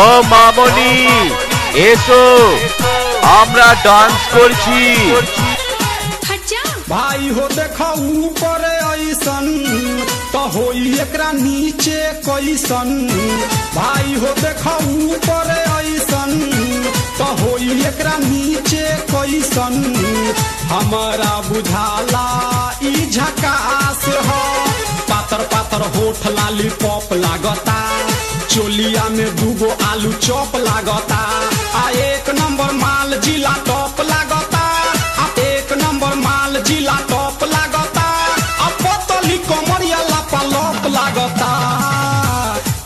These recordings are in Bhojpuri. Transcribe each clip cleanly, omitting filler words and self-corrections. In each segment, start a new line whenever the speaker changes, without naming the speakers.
ও মামনি এসো আমরা ডান্স করছি।
भाई हो देखा ऊपर ऐसन तो होई एकरा नीचे कैसन। भाई हो देखा ऊपर ऐसन तो होई एकरा नीचे कैसन। हमारा बुझाला ई झकास हो पातर पातर होठ लाली पॉप लागता चोलिया में दूगो आलू चॉप लागता आ एक नंबर माल जिला टॉप लागता आ एक नंबर माल जिला टॉप लागता आ पतली कमरिया लापा लॉप लागता।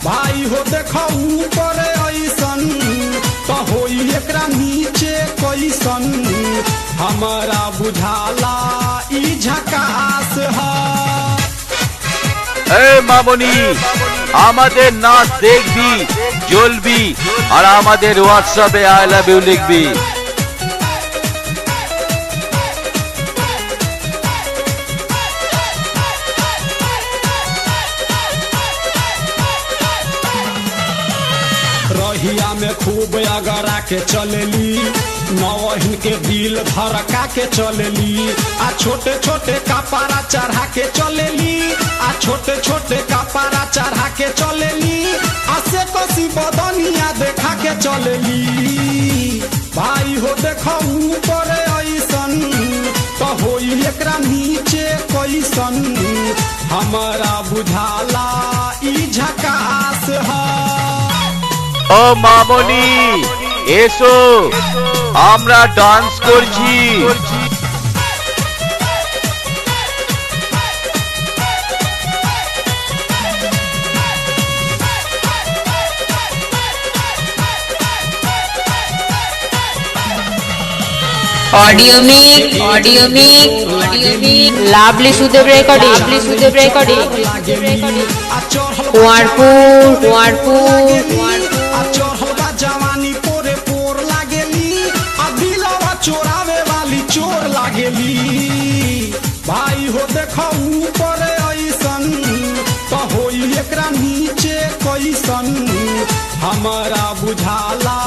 भाई हो देखो ऊपर ऐसन तो होई एकरा नीचे कैसन। हमारा बुझाला ई झकास है।
ए মামনি আমাদের নাচ দেখবি জ্বলবি আর আমাদের হোয়াটসঅ্যাপে আই লাভ ইউ লিখবি।
रहिया में खूब अगरा के चलेली नवहिन के दिल धड़का के चलेली आ छोटे छोटे कपड़ा चढ़ा के चलेली आ छोटे छोटे कपड़ा चढ़ा के चलेली आ से कसी बदनिया देखा के चलेली। भाई हो देखो ऊपर ऐसन तो होई एकरा नीचे कैसन। हमारा बुझाला ई झकास है।
ও মামনি এসো আমরা ডান্স করছি।
ऑडियो मिक लाभली सुदेव रेकॉर्डिंग
जवानी पोरे पोर लागेली आ दिलवा चोरावे वाली चोर लागेली। भाई हो देखो ऊपर ऐसन तो होई एकरा नीचे कैसन। हमारा बुझाला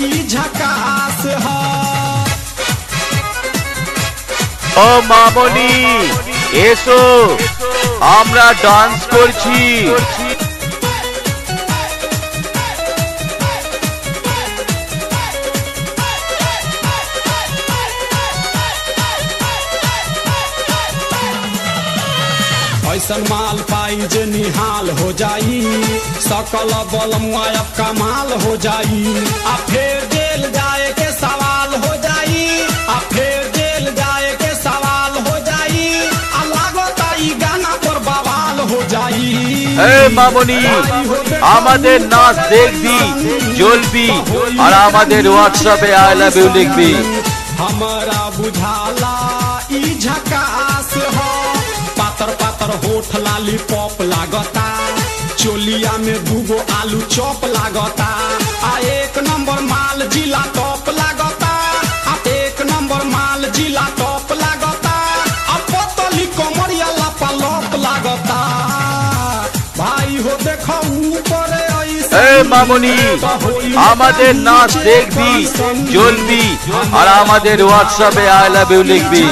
ई झकास है।
ও মামনি এসো আমরা ডান্স করছি।
ऐसन माल पाई जे निहाल हो जाई सकल बल मुआयब कमाल हो जाई आ फिर जेल जाए के सवाल हो जाई आ फिर जेल जाए के सवाल हो जाई आ लागता ई गाना पर बवाल हो जाई।
এ মামনি আমাদের নাচ দেখবি জ্বলবি আর আমাদের হোয়াটসঅ্যাপে আই লাভ ইউ লিখবি।
हमारा बुझाला ई झकास हो पातर पातर होठ लाली पॉप लागता चोलिया में दूगो आलू चॉप लागता आ एक नंबर माल जिला टॉप लागता आ एक नंबर माल जिला टॉप लागता आ पतली कमरिया लापा लॉप लागता। भाई हो देखो ऊपर
এ মামনি আমাদের নাচ দেখবি জ্বলবি আর আমাদের হোয়াটসঅ্যাপে আই লাভ ইউ লিখবি।